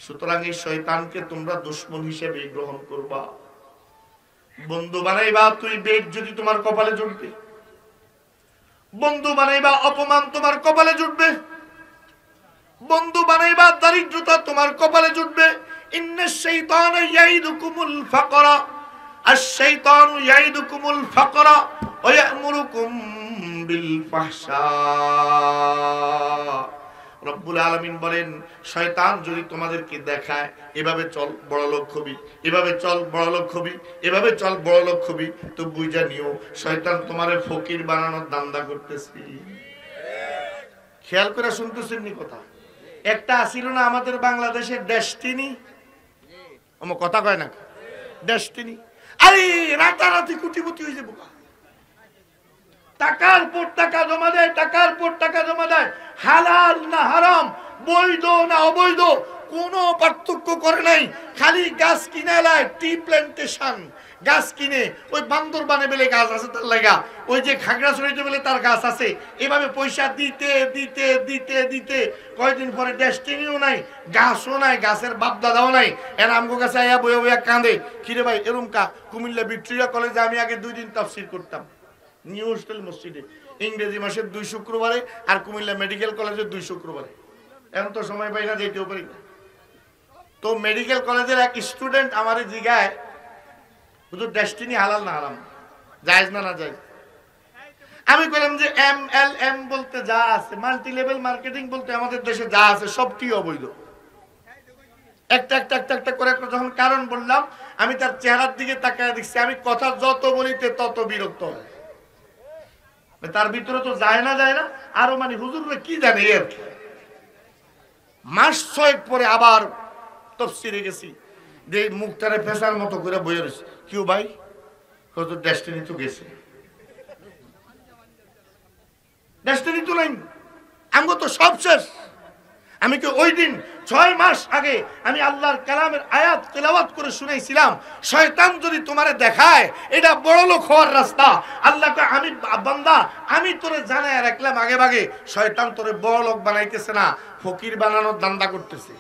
সুতরাং এই শয়তানকে তোমরা দুশমন হিসেবে গ্রহণ করবা। বন্ধু বানাইবা তুই বেইজ্জতি তোমার কপালে জুটবে, বন্ধু বানাইবা অপমান তোমার কপালে জুটবে, বন্ধু বানাইবা দারিদ্রতা তোমার কপালে জুটবে। ইন্নাশ শাইতানা ইয়াইদুকুমুল ফাকরা, আশ-শাইতানু ইয়াইদুকুমুল ফাকরা ওয়া ইয়া'মুরুকুম বিল ফাহশা। রব্বুল আলামিন বলেন, শয়তান যদি তোমাদেরকে দেখায় এভাবে চল বড় লোক হবি, এভাবে চল বড় লোক হবি, এভাবে চল বড় লোক হবি, তো বুঝা নিও শয়তান তোমারে ফকির বানানোর ধান্দা করতেছে। খেয়াল করে শুনতেছেন নি কথা? একটা আসিল না আমাদের বাংলাদেশে ডেস্টিনি, আমার কথা কয় না ডেস্টিনি, আরে রাতারাতি কোটিপতি হয়ে যাবো, টাকার পর টাকা জমা দেয়, টাকার পর টাকা জমা দেয়, হালাল না হারাম, বৈধ না অবৈধ কোনো পার্থক্য করে নাই, খালি গাছ কিনে লায়, টি প্ল্যান্টেশন গাছ কিনে, ওই বান্দরবানে বেলে গাছ আছে তার লাগা, ওই যে খাগড়াছড়িতে বেলে তার গাছ আছে, এভাবে পয়সা দিতে দিতে দিতে দিতে কয়েকদিন পরে ডেস্টিনিও নাই, গাছও নাই, গাছের বাপ দাদাও নাই, এর আমগো কাছে আয়া বইয়া বইয়া কাঁদে, কিরে ভাই এরম কা? কুমিল্লা ভিক্টোরিয়া কলেজে আমি আগে 2 দিন তাফসীর করতাম, নিউ হোস্টেল মসজিদে, ইংরেজি মাসের 2 শুক্রবারে, আর কুমিল্লা মেডিকেল কলেজের 2 শুক্রবারে। এখন তো সময় পাই না, যেতেও পারি না। তো মেডিকেল কলেজের এক স্টুডেন্ট আমারে জিগায়, হুজুর ডেস্টিনি হালাল না হারাম, জায়েজ না না জায়েজ? আমি কইলাম যে MLM বলতে যা আছে, মাল্টি লেভেল মার্কেটিং বলতে আমাদের দেশে যা আছে সবটি অবৈধ। একটা একটা একটা একটা করে যখন কারণ বললাম, আমি তার চেহারার দিকে তাকায় দেখছি, আমি কথা যত বলিতে তত বিরক্ত হয়। তার ভিতরে তো যায় না আরো মানে হুজুররা কি জানে এর। মাস 6 পরে আবার তাফসীরে গেছি, যে মুখটারে ফেসার মতো করে বইয়ে রয়েছে, কিউ ভাই হুজুর ডেস্টিনি তো গেছে, ডেস্টিনি তো নাই, আমগো তো সব শেষ। আমি কি ওই দিন 6 মাস আগে আমি আল্লাহর কালামের আয়াত তেলাওয়াত করে শুনাইছিলাম, শয়তান যদি তোমারে দেখায় এটা বড় লোক হওয়ার রাস্তা, আল্লাহকে আমি বান্দা আমি তোরে জানায় রাখলাম আগে ভাগে, শয়তান তোরে বড় লোক বানাইতেছে না, ফকির বানানোর ধান্দা করতেছে।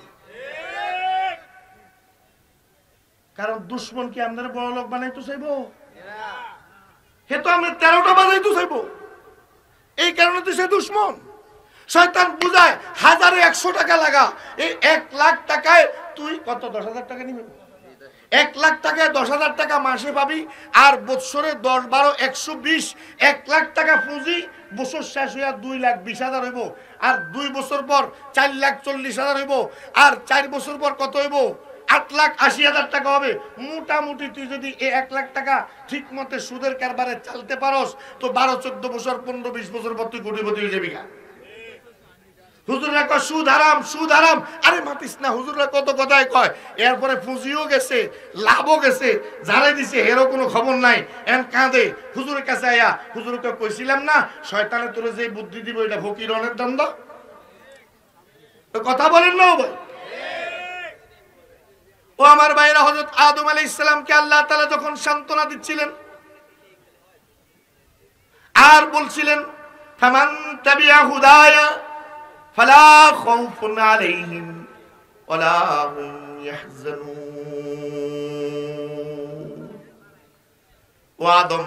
কারণ দুশমন কি আমাদের বড় লোক বানাইতে চাইবো? হে তো আমরা 13টা বাজাইতে চাইবো, এই কারণে তো সে দুশমন। শয়তান বুঝায় 1000-100 টাকা লাগা, এই 1 লাখ টাকায় তুই কত 10,000 টাকা নিবি, 1 লাখ টাকায় 10,000 টাকা মাসে পাবি, আর বছরে 10-12-120, 1 লাখ টাকা পুঁজি, বছর শেষ হইয়া 2,20,000 হইব, আর 2 বছর পর 4,40,000 হইব, আর 4 বছর পর কত হইব? 8,80,000 টাকা হবে। মোটামুটি তুই যদি এই 1 লাখ টাকা ঠিক মতে সুদের কারবারে চালতে পারস, তো 12-14 বছর 15-20 বছর পর তুই কোটিপতি হয়ে যাবি। হুজুররা কয় সুদ হারাম, সুদ হারাম, আরে মাতিস না, হুজুররা কত কথাই কয়, এরপরে পুঁজিও গেছে, লাভও গেছে, ঝাড়ে দিছে, এরও কোনো খবর নাই, এন কাঁদে হুজুরের কাছে আয়া, হুজুরকে কইছিলাম না শয়তানে তোরে যে বুদ্ধি দিব এটা ফকির অনেক দ্বন্দ্ব। কথা বলেন না ভাই? ও আমার ভাইরা, হযরত আদম আলাইহিস সালামকে আল্লাহ তাআলা যখন সান্ত্বনা দিচ্ছিলেন আর বলছিলেন, ফামান তাবিআ হুদায়া ফালা খাউফুন আলাইহিম ওয়ালা হুম ইয়াহজানুন। ও আদম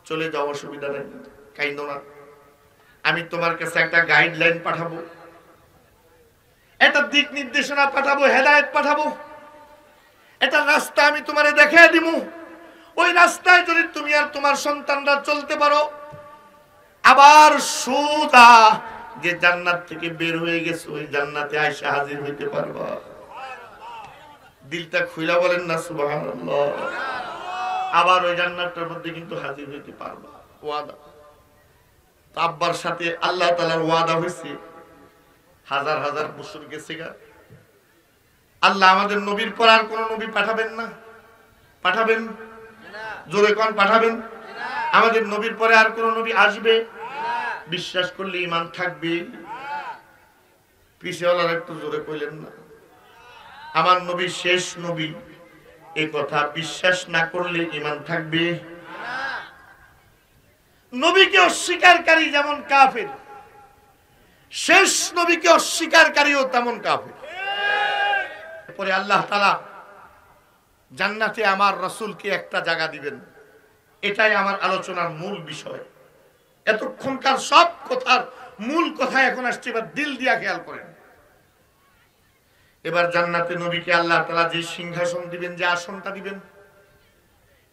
চলে যাও, অসুবিধা নেই, কাইন্দো না, আমি তোমার কাছে একটা গাইডলাইন পাঠাবো, একটা দিক নির্দেশনা পাঠাবো, হেদায়েত পাঠাবো, এটা রাস্তা আমি তোমারে দেখিয়ে দিব, ওই রাস্তায় যদি তুমি আর তোমার সন্তানরা চলতে পারো, আবার সোজা যে জান্নাত থেকে বের হয়ে গেছে ওই জান্নাতে আয়েশা হাজির হইতে পারবা। দিলটা খুইলা বলেন না সুবহানাল্লাহ। আবার ওই জান্নাতের মধ্যে কিন্তু হাজির হইতে পারবা, ওয়াদা। আব্বার সাথে আল্লাহ তাআলার ওয়াদা হয়েছে, হাজার হাজার বছর গেছে গা, আল্লাহ আমাদের নবীর পর আর কোন নবী পাঠাবেন না। পাঠাবেন? জোরে কোন পাঠাবেন? আমাদের নবীর পরে আর কোন নবী আসবে? বিশ্বাস করলে ঈমান থাকবে। পিছেওয়ালার একটু জোরে কইলেন না, আমার নবী শেষ নবী, এই কথা বিশ্বাস না করলে ঈমান থাকবে? নবীকে অস্বীকারী যেমন কাফের, শেষ নবীকে অস্বীকারীও তেমন কাফের। পরে আল্লাহ তাআলা জান্নাতে আমার রাসূলকে একটা জায়গা দিবেন, এটাই আমার আলোচনার মূল বিষয়। এতক্ষণকার সব কথার মূল কথা এখন আসছে, এবার দিল দিয়া খেয়াল করেন। এবার জান্নাতে নবীকে আল্লাহ তাআলা যে সিংহাসন দিবেন, যে আসনটা দিবেন,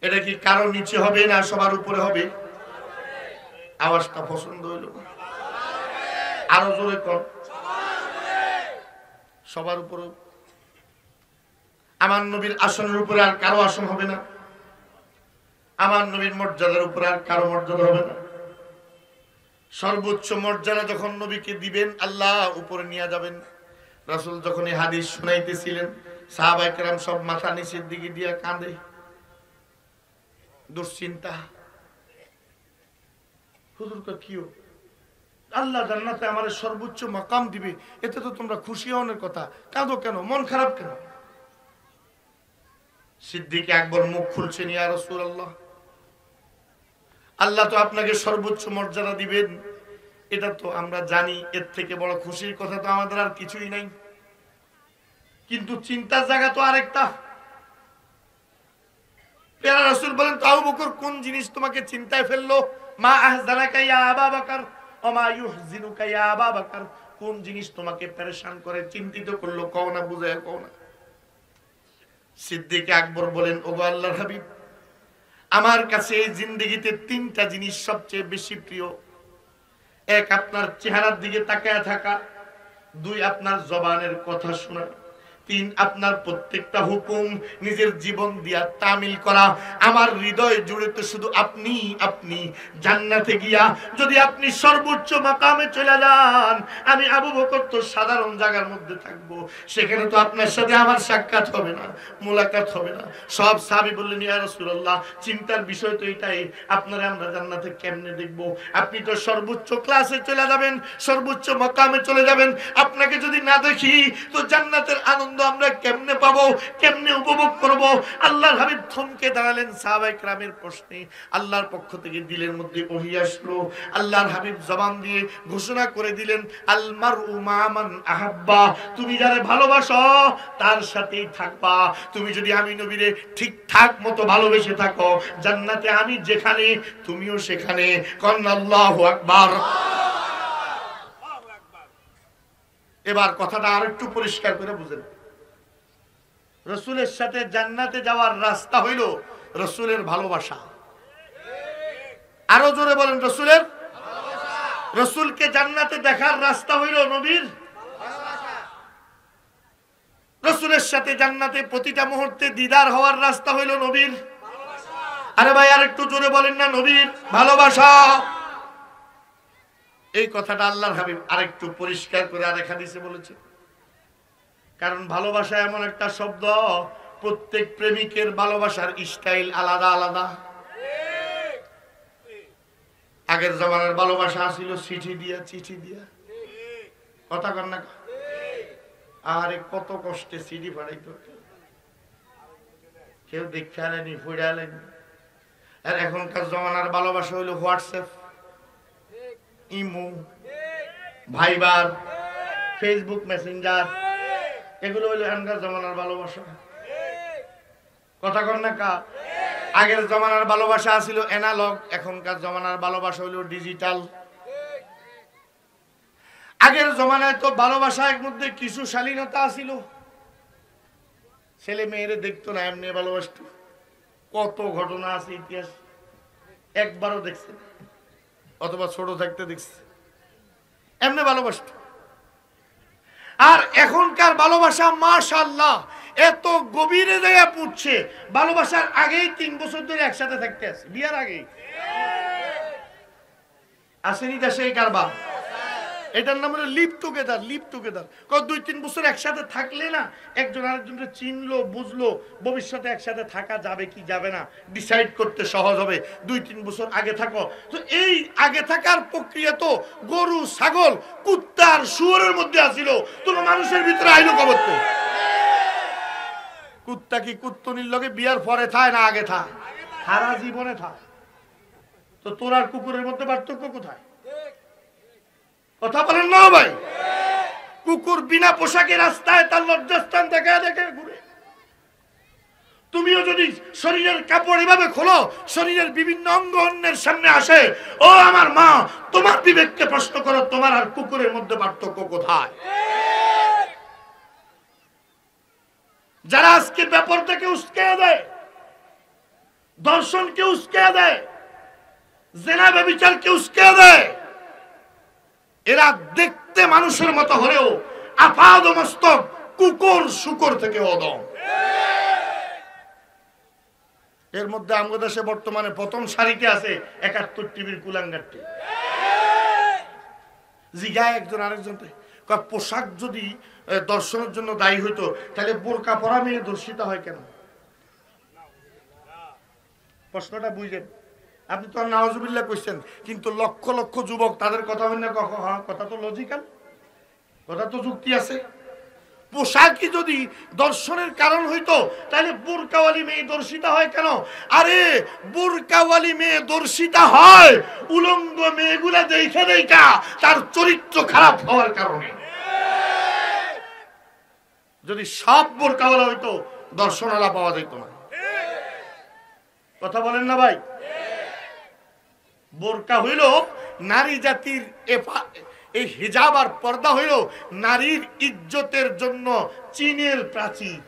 এটা কি কারো নিচে হবে না সবার উপরে হবে? আওয়াজটা পছন্দ হইল? আরো জোরে কর। সবার উপরে। আমার নবীর আসনের উপরে আর কারো আসন হবে না, আমার নবীর মর্যাদার উপরে আর কারো মর্যাদা হবে না। সর্বোচ্চ মর্যাদা যখন নবীকে দিবেন, আল্লাহ উপরে নিয়ে যাবেন। রাসূল যখন এই হাদিস শুনাইতেছিলেন, সাহাবায়ে কেরাম সব মাথা নিচের দিকে দিয়ে কাঁদে, দুশ্চিন্তা। হুজুর কা কিও, আল্লাহ জান্নাতে আমাদের সর্বোচ্চ মাকাম দিবে, এতে তো তোমরা খুশি হওয়ার কথা, কাঁদো কেন, মন খারাপ কেন? সিদ্দিক আকবর মুখ খুলছেন, ইয়া রাসূলুল্লাহ, আল্লাহ তো আপনাকে সর্বোচ্চ মর্যাদা দিবেন, এটা তো আমরা জানি, এর থেকে বড় খুশির কথা তো আমাদের আর কিছুই নাই। কিন্তু চিন্তার জায়গা তো আরেকটা। প্যারা রাসূল বলেন, আবু বকর কোন জিনিস তোমাকে চিন্তায় ফেললো? মা আহজানাকা ইয়া আবা বকর ওয়া মা ইউহজিনুকা ইয়া আবা বকর, কোন জিনিস তোমাকে পেরেশান করে, চিন্তিত করলো, কও না, বুঝায় কও না। সিদ্দিক আকবর বলেন, ওগো আল্লাহর হাবিব, আমার কাছে এই জিন্দেগিতে তিনটা জিনিস সবচেয়ে বেশি প্রিয়। এক, আপনার চেহারার দিকে তাকায় থাকা। দুই, আপনার জবানের কথা শোনা। তিন, আপনার প্রত্যেকটা হুকুম নিজের জীবন দিয়া তামিল করা। আমার হৃদয় জুড়ে তো শুধু আপনি আপনি। জান্নাতে গিয়া যদি আপনি সর্বোচ্চ মাকামে চলে যান, আমি আবু বকর তো সাধারণ জায়গার মধ্যে থাকবো, সেখানে তো আপনার সাথে আমার সাক্ষাৎ হবে না, মোলাকাত হবে না। সব সাহাবী বললেন, ইয়া রাসূলুল্লাহ, চিন্তার বিষয় তো এটাই, আপনারা আমরা জান্নাতে কেমনে দেখবো? আপনি তো সর্বোচ্চ ক্লাসে চলে যাবেন, সর্বোচ্চ মাকামে চলে যাবেন, আপনাকে যদি না দেখি তো জান্নাতের আনন্দ আমরা কেমনে পাবো, কেমনে উপভোগ করব? আল্লাহর হাবিব থমকে দাঁড়ালেন সাহাবায়ে কেরামের প্রশ্নে। আল্লাহর পক্ষ থেকে দিলের মধ্যে ওহী আসলো। আল্লাহর হাবিব জবান দিয়ে ঘোষণা করে দিলেন, আল মারউ মা মান আহাব্বা, তুমি যারে ভালোবাসো তার সাথেই থাকবা। তুমি যদি আমি নবীরে ঠিকঠাক মতো ভালোবেসে থাকো, জান্নাতে আমি যেখানে তুমিও সেখানে। কোন আল্লাহু আকবার। এবার কথাটা আরেকটু পরিষ্কার করে বুঝেন। রাসূলের সাথে জান্নাতে যাওয়ার রাস্তা হইল রাসূলের ভালোবাসা। আরো জোরে বলেন, রাসূলের ভালোবাসা। রাসূলকে জান্নাতে দেখার রাস্তা হইল নবীর ভালোবাসা। রাসূলের সাথে জান্নাতে প্রতিটা মুহূর্তে দিদার হওয়ার রাস্তা হইল নবীর ভালোবাসা। আরে ভাই আরেকটু জোরে বলেন না, নবীর ভালোবাসা। এই কথাটা আল্লাহর হাবিব আরেকটু পরিষ্কার করে আরেক হাদিসে বলেছে। কারণ ভালোবাসা এমন একটা শব্দ, প্রত্যেক প্রেমিকের ভালোবাসার স্টাইল আলাদা আলাদা। আগের জামানার ভালোবাসা ছিল চিঠি দিয়া, চিঠি দিয়া, কথা কর না? আরে কত কষ্টে চিঠি পাঠাইতো, কেউ দেখে আলেনি, ফুড়ে আলেনি। আর এখনকার জামানার ভালোবাসা হইল হোয়াটসঅ্যাপ, ইমো, ভাইবার, ফেসবুক মেসেঞ্জার, এগুলো হইল এখনকার জমানার ভালোবাসা। কথা কর না কা? আগের জমানার ভালোবাসা ছিল অ্যানালগ, এখনকার জমানার ভালোবাসা হইল ডিজিটাল। আগের জমানায় তো ভালোবাসার মধ্যে কিছু শালীনতা ছিল, ছেলে মেয়েরে দেখতো না, এমনি ভালোবাসতো। কত ঘটনা আছে ইতিহাস, একবারও দেখছে অথবা ছোট থাকতে দেখছে, এমনি ভালোবাসতো। আর এখনকার ভালোবাসা মাশাআল্লাহ এত গভীরে দেয়া পুড়ছে, ভালোবাসার আগেই 3 বছর ধরে একসাথে থাকতে আছে, বিয়ার আগেই। আসেনি দেশে এই কারবার, এটার নাম হলো লিভ টুগেদার। লিভ টুগেদার 2-3 বছর একসাথে থাকলে না একজন আরেকজনকে চিনলো, বুঝলো, ভবিষ্যতে একসাথে থাকা যাবে কি যাবে না ডিসাইড করতে সহজ হবে। 2-3 বছর আগে থাকো তো, এই আগে থাকার প্রক্রিয়া তো গরু, ছাগল, কুত্তার, শুয়োরের মধ্যে আসিল, তোমরা মানুষের ভিতরে আইলো কবতে। কুত্তা কি কুত্তনির লগে বিয়ার পরে থায় না আগে থায়? সারা জীবনে থায়। তো তোর আর কুকুরের মধ্যে পার্থক্য কোথায়? কথা বলেন না ভাই? কুকুর বিনা পোশাকে রাস্তায় তার লজ্জাস্থান দেখা দেখে ঘুরে, তুমিও যদি শরীরের কাপড় এভাবে খোলো, শরীরের বিভিন্ন অঙ্গ অন্যের সামনে আসে, ও আমার মা, তোমার বিবেককে প্রশ্ন করো, তোমার আর কুকুরের মধ্যে পার্থক্য কোথায়? যারা আজকে ব্যাপারটাকে উস্কে দেয়, দর্শনকে উস্কে দেয়, জেনা ব্যভিচারকে উস্কে দেয়, এরা দেখতে মানুষের মতো হলেও আপাদ মস্তক কুকুর শুকর থেকে অদম। এর মধ্যে আমাদের দেশে বর্তমানে প্রথম সারিতে আছে ৭১ টিভির কুলাঙ্গারটি। জিগায় একজন আরেকজনকে, পোশাক যদি দর্শনের জন্য দায়ী হইতো তাহলে বোরকা পরা মেয়ে দর্শিত হয় কেন? প্রশ্নটা বুঝলেন? আপনি তো নাউজুবিল্লাহ কইছেন, কিন্তু লক্ষ লক্ষ যুবক তাদের কথা হয় না, কথা তো লজিক্যাল, কথা তো যুক্তি আছে। পোশাকই যদি দর্শনের কারণ হইতো তাহলে বোরকাওয়ালি মেয়ে দর্শিতা হয় কেন? আরে বোরকাওয়ালি মেয়ে দর্শিতা হয় উলঙ্গ মেয়েগুলা দেখে দেখা তার চরিত্র খারাপ হওয়ার কারণে। যদি সব বোরকাওয়ালা হইতো দর্শনওয়ালা পাওয়া যেত না। কথা বলেন না ভাই? বোরকা হইল নারী জাতির, এই হিজাব আর পর্দা হইল নারীর ইজ্জতের জন্য চীনের প্রাচীর।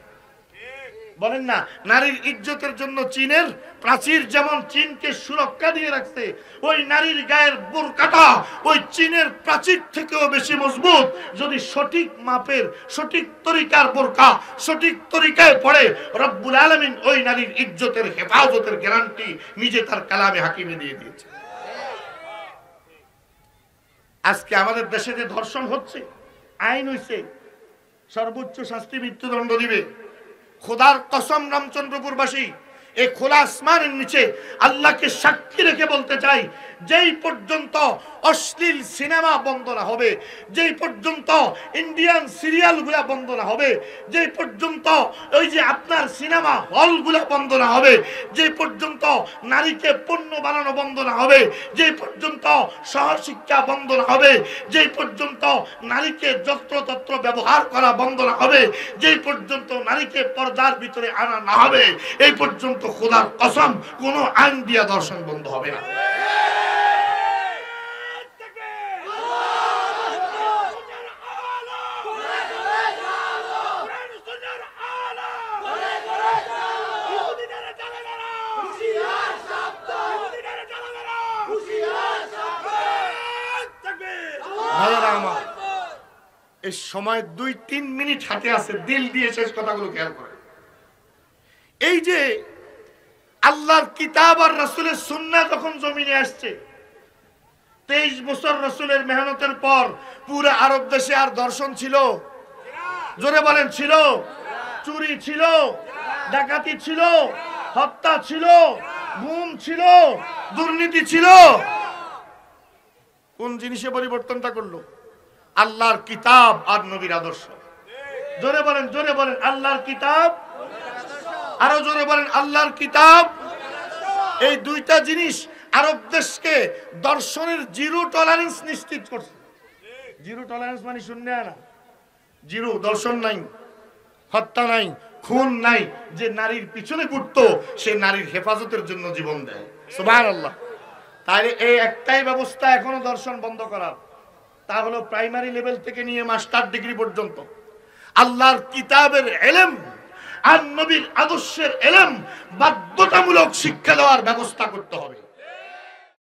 বলেন না, নারীর ইজ্জতের জন্য চীনের প্রাচীর যেমন চীনকে সুরক্ষা দিয়ে রাখছে, ওই নারীর গায়ের বোরকাটা ওই চীনের প্রাচীর থেকেও বেশি মজবুত। যদি সঠিক মাপের, সঠিক তরিকার বোরকা সঠিক তরিকায় পড়ে, রব্বুল আলামিন ওই নারীর ইজ্জতের হেফাজতের গ্যারান্টি নিজে তার কালামে হাকিমে দিয়ে দিয়েছে। আজকে আমাদের দেশে যে ধর্ষণ হচ্ছে, আইন হইছে সর্বোচ্চ শাস্তি মৃত্যুদণ্ড দিবে। খোদার কসম রামচন্দ্রপুরবাসী, এই খোলা আসমানের নিচে আল্লাহকে সাক্ষী রেখে বলতে চাই, যেই পর্যন্ত অশ্লীল সিনেমা বন্ধ না হবে, যেই পর্যন্ত ইন্ডিয়ান সিরিয়ালগুলা বন্ধ না হবে, যেই পর্যন্ত ওই যে আপনার সিনেমা হলগুলা বন্ধ না হবে, যেই পর্যন্ত নারীকে পণ্য বানানো বন্ধ না হবে, যেই পর্যন্ত সহশিক্ষা বন্ধ না হবে, যেই পর্যন্ত নারীকে যত্রতত্র ব্যবহার করা বন্ধ না হবে, যেই পর্যন্ত নারীকে পর্দার ভিতরে আনা না হবে, এই পর্যন্ত খোদার কসম কোনো আইন দিয়া দর্শন বন্ধ হবে না। এই সময় ২-৩ মিনিট হাতে আছে, দিল দিয়ে শেষ কথাগুলো খেয়াল করে। এই যে আল্লাহর কিতাব আর রাসূলের সুন্নাহ যখন জমিনে আসছে, 23 বছর রাসূলের মেহনতের পর পুরো আরব দেশে আর দর্শন ছিল? জোরে বলেন, ছিল? চুরি ছিল, ডাকাতি ছিল, হত্যা ছিল, গুম ছিল, দুর্নীতি ছিল। কোন জিনিসে পরিবর্তনটা করলো? আল্লাহর কিতাব আর নবীর আদর্শ। জোরে বলেন, জোরে বলেন, আল্লাহর কিতাব, আরো জোরে বলেন, আল্লাহর কিতাব। এই দুইটা জিনিস আরব দেশকে দর্শনের জিরো টলারেন্স নিশ্চিত করছে। জিরো টলারেন্স মানে শূন্য না, জিরো, দর্শন নাই, হত্যা নাই, খুন নাই। যে নারীর পিছনে ঘুরতো সে নারীর হেফাজতের জন্য জীবন দেয়। সুবহানাল্লাহ। তাহলে এই একটাই ব্যবস্থা এখনো দর্শন বন্ধ করার, তা হলো প্রাইমারি লেভেল থেকে নিয়ে মাস্টার ডিগ্রি পর্যন্ত আল্লাহর কিতাবের ইলম আর নবীর আদর্শের ইলম বাধ্যতামূলক শিক্ষা দেওয়ার ব্যবস্থা করতে হবে।